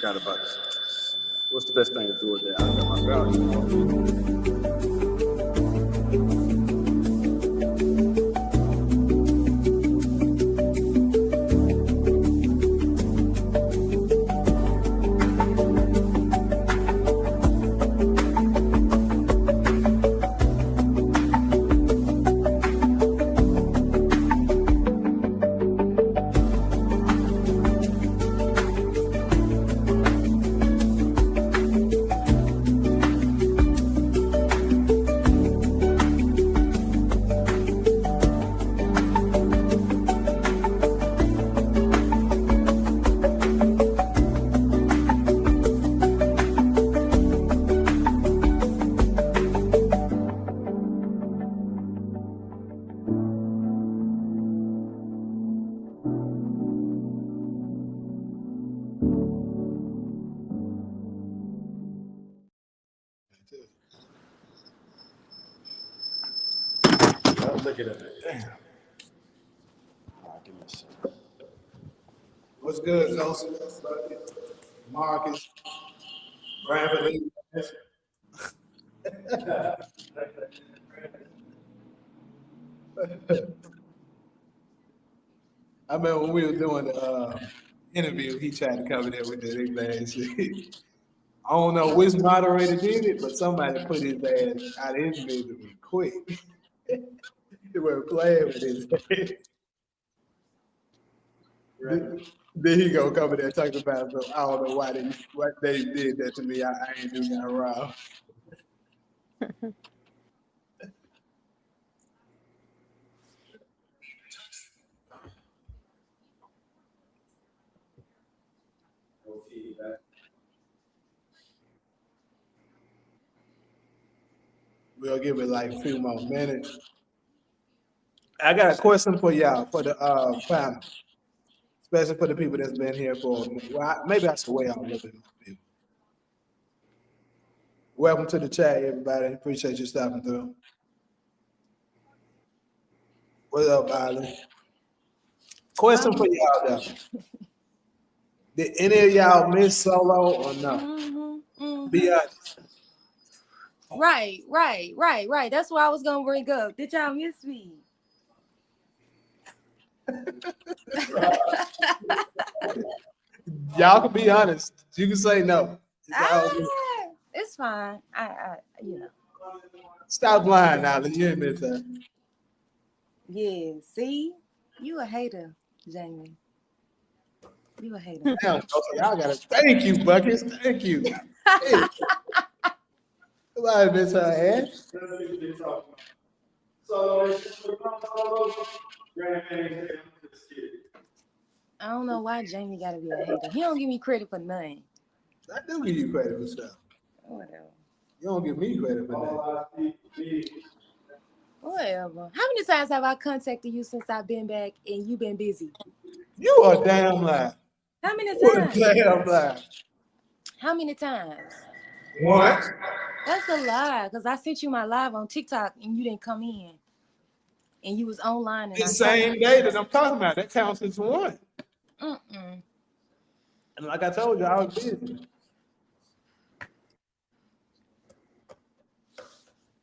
Got about what's the best thing to do with that? I got my value. Look at it. Damn. All right, give me a second. What's good, Joseph? Marcus, Bradley. I remember when we were doing the interview, he tried to cover that with that English shit. I don't know which moderator did it, but somebody put his ass out of his misery quick. They were playing with his ass. Then he go cover there talking about, so I don't know why they did that to me. I ain't do nothing wrong. We'll give it like a few more minutes. I got a question for y'all for the panel, especially for the people that's been here for. Well, maybe I should wait on a little bit more people. Welcome to the chat, everybody. Appreciate you stopping through. What's up, Island? Question for y'all though. Did any of y'all miss Solo or no? Be honest. Right. That's what I was gonna bring up. Did y'all miss me? Y'all can be honest. You can say no. It's fine. I Stop lying, Island. You ain't miss that. Yeah, see? You a hater, Jamie. You a hater. Damn, okay, y'all gotta thank you, Buckets. Thank you. Hey. Somebody miss her ass. I don't know why Jamie gotta be a hater. He don't give me credit for nothing. I do give you credit for stuff. Whatever. You don't give me credit for that. Whatever. How many times have I contacted you since I've been back and you've been busy? You are damn lie. How many You are times? damn lie. How many times? What? That's a lie, because I sent you my live on TikTok and you didn't come in. And you was online. And The same day that I'm talking about. That counts as one. Mm-mm. And like I told you, I was busy.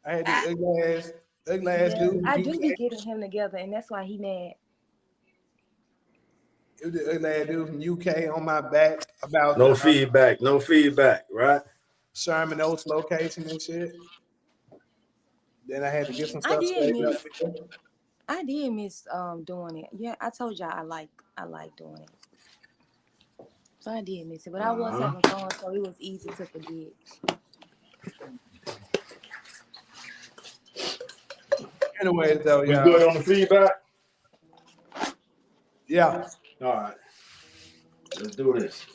I had this ugly ass dude. I do be getting him together, and that's why he mad. It was the ugly ass dude from UK on my back about No feedback, right? Sherman Oaks location and shit. Then I had to get some stuff I did miss doing it. Yeah, I told y'all I like doing it. So I did miss it, but I was having fun, so it was easy to forget. Anyways, though, We good on the feedback? Yeah. All right. Let's do this.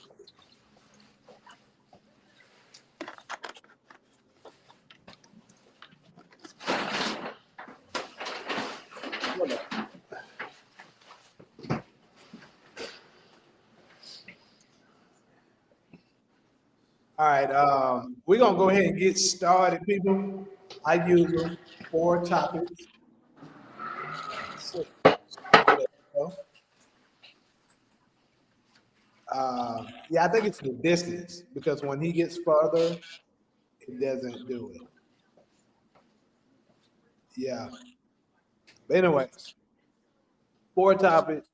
All right, we're gonna go ahead and get started, people. I use 4 topics. Yeah, I think it's the distance because when he gets further, it doesn't do it. Yeah. But anyways, four topic.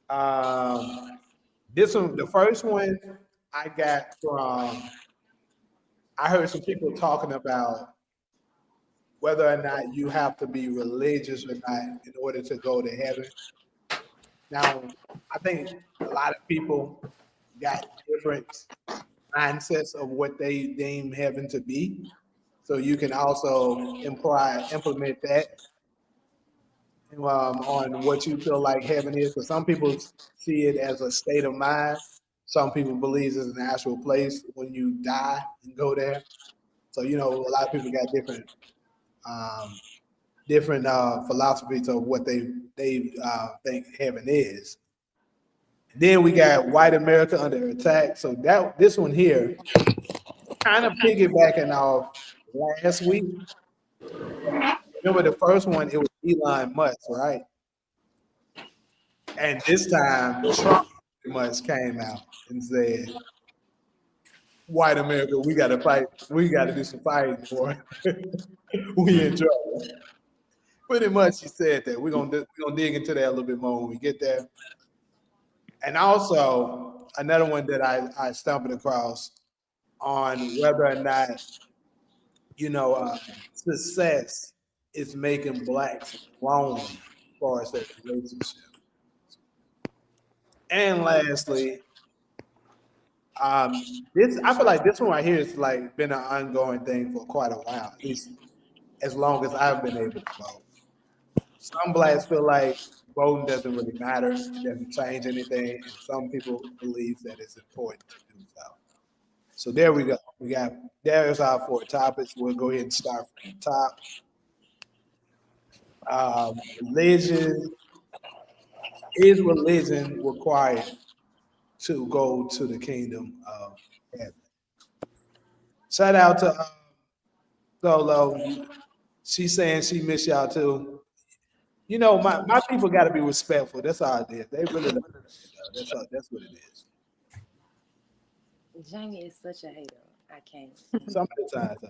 Um, this one, the first one I got from, I heard some people talking about whether or not you have to be religious or not in order to go to heaven. Now, I think a lot of people got different mindsets of what they deem heaven to be. So you can also implement that on what you feel like heaven is. Because some people see it as a state of mind. Some people believe it's an actual place when you die and go there. So a lot of people got um, different philosophies of what they think heaven is. Then we got white America under attack. So that this one here, kind of piggybacking off last week. Remember the first one? It was Elon Musk, right? And this time Trump pretty much came out and said, "White America, we got to fight. We got to do some fighting for it. We in trouble." Pretty much, he said that. We're gonna dig into that a little bit more when we get there. And also another one that I stumbled across on whether or not success is making blacks lonely as far as their relationship. And lastly, this I feel like this one right here has like been an ongoing thing for quite a while, at least as long as I've been able to vote. Some blacks feel like voting doesn't really matter, it doesn't change anything, and some people believe that it's important to do so. So there we go. There's our four topics. We'll go ahead and start from the top. Religion is religion required to go to the kingdom of heaven? Shout out to Solo. She's saying she miss y'all too. My people got to be respectful. That's all it is. They really love it, though. That's what it is. Jamie is such a hater. I can't. Some of the times,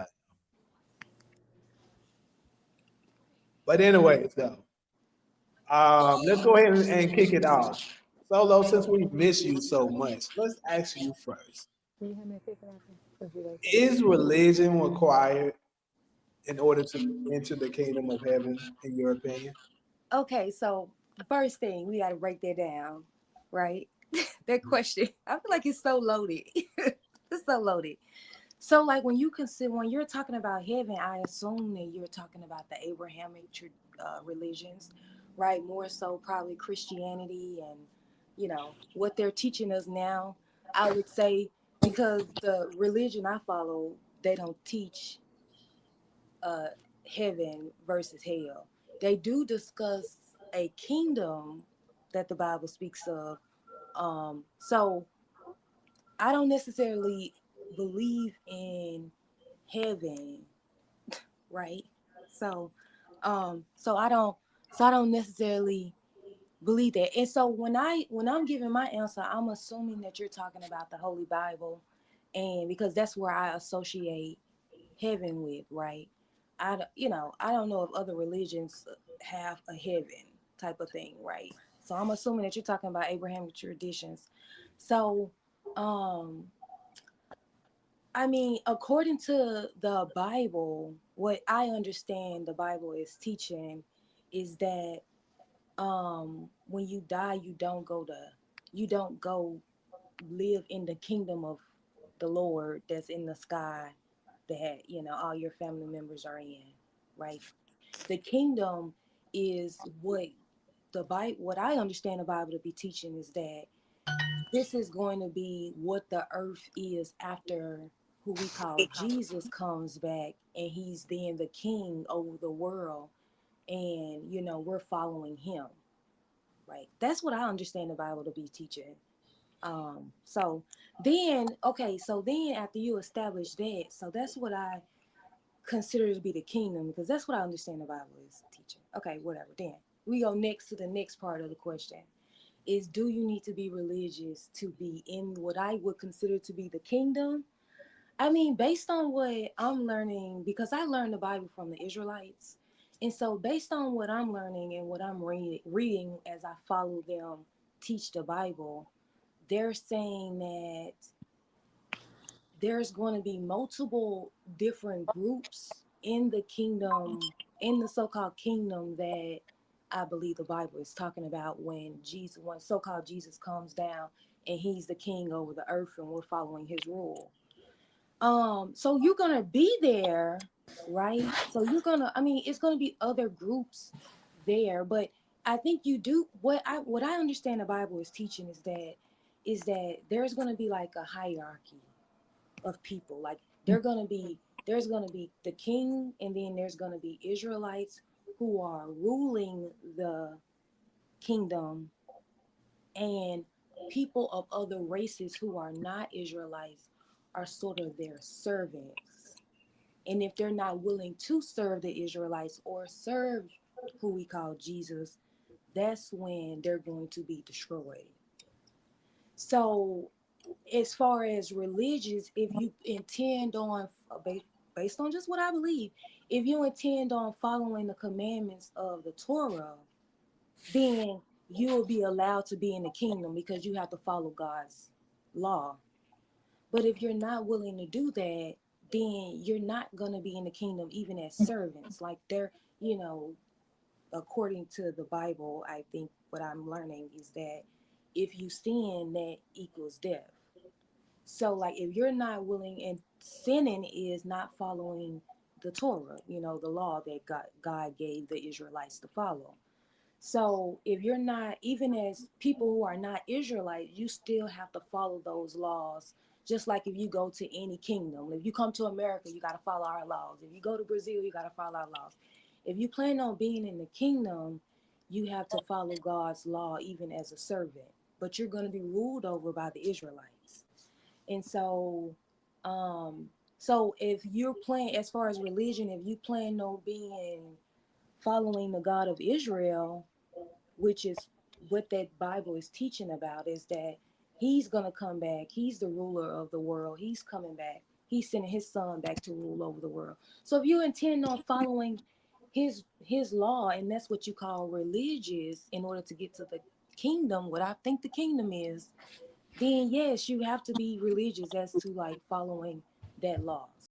but anyways, though, let's go ahead and kick it off. Solo, since we miss you so much, let's ask you first. Is religion required in order to enter the kingdom of heaven, in your opinion? Okay, so first thing we got to break that down, right? That question, I feel like it's so loaded. It's so loaded. So, like when you're talking about heaven, I assume that you're talking about the Abrahamic religions, right? More so, probably Christianity and what they're teaching us now. I would say because the religion I follow, they don't teach uh, heaven versus hell. They do discuss a kingdom that the Bible speaks of. So I don't necessarily believe in heaven, right? So, so I don't necessarily believe that. And so when I'm giving my answer, I'm assuming that you're talking about the Holy Bible, and because that's where I associate heaven with, right? I don't know if other religions have a heaven type of thing, right? So I'm assuming that you're talking about Abrahamic traditions. So, um, I mean, according to the Bible, what I understand the Bible is teaching is that when you die, you don't go live in the kingdom of the Lord that's in the sky that all your family members are in, right? The kingdom is what I understand the Bible to be teaching is that this is going to be what the earth is after who we call Jesus comes back and he's then the king over the world, and we're following him, right? That's what I understand the Bible to be teaching. So then after you establish that, so that's what I consider to be the kingdom, because that's what I understand the Bible is teaching. Okay, whatever. Then we go next to the next part of the question. is, do you need to be religious to be in what I would consider to be the kingdom? I mean, based on what I'm learning, because I learned the Bible from the Israelites. And so, based on what I'm learning and what I'm reading as I follow them teach the Bible, they're saying that there's going to be multiple different groups in the kingdom, in the so-called kingdom that I believe the Bible is talking about when so-called Jesus comes down and he's the king over the earth and we're following his rule. So you're gonna be there, right? So I mean, it's gonna be other groups there, but I think you do what I understand the Bible is teaching is that there's gonna be like a hierarchy of people. Like there's gonna be the king, and then there's gonna be Israelites who are ruling the kingdom, and people of other races who are not Israelites are sort of their servants. And if they're not willing to serve the Israelites or serve who we call Jesus, that's when they're going to be destroyed. So as far as religious, if you intend on based on just what I believe, if you intend on following the commandments of the Torah, then you will be allowed to be in the kingdom because you have to follow God's law. But if you're not willing to do that, then you're not going to be in the kingdom even as servants. Like they're, you know, according to the Bible, I think what I'm learning is that if you sin, that equals death. So, like, if you're not willing, and sinning is not following the Torah, the law that God gave the Israelites to follow. So, if you're not, even as people who are not Israelites, you still have to follow those laws. Just like if you go to any kingdom, if you come to America, you got to follow our laws. If you go to Brazil, you got to follow our laws. If you plan on being in the kingdom, you have to follow God's law even as a servant. But you're going to be ruled over by the Israelites. And um, so if you're playing as far as religion, if you plan on being following the God of Israel, which is what that Bible is teaching about, is that he's gonna come back. He's the ruler of the world. He's coming back. He's sending his son back to rule over the world. So if you intend on following his law, and that's what you call religious, in order to get to the kingdom, what I think the kingdom is, then yes, you have to be religious as to like following that law.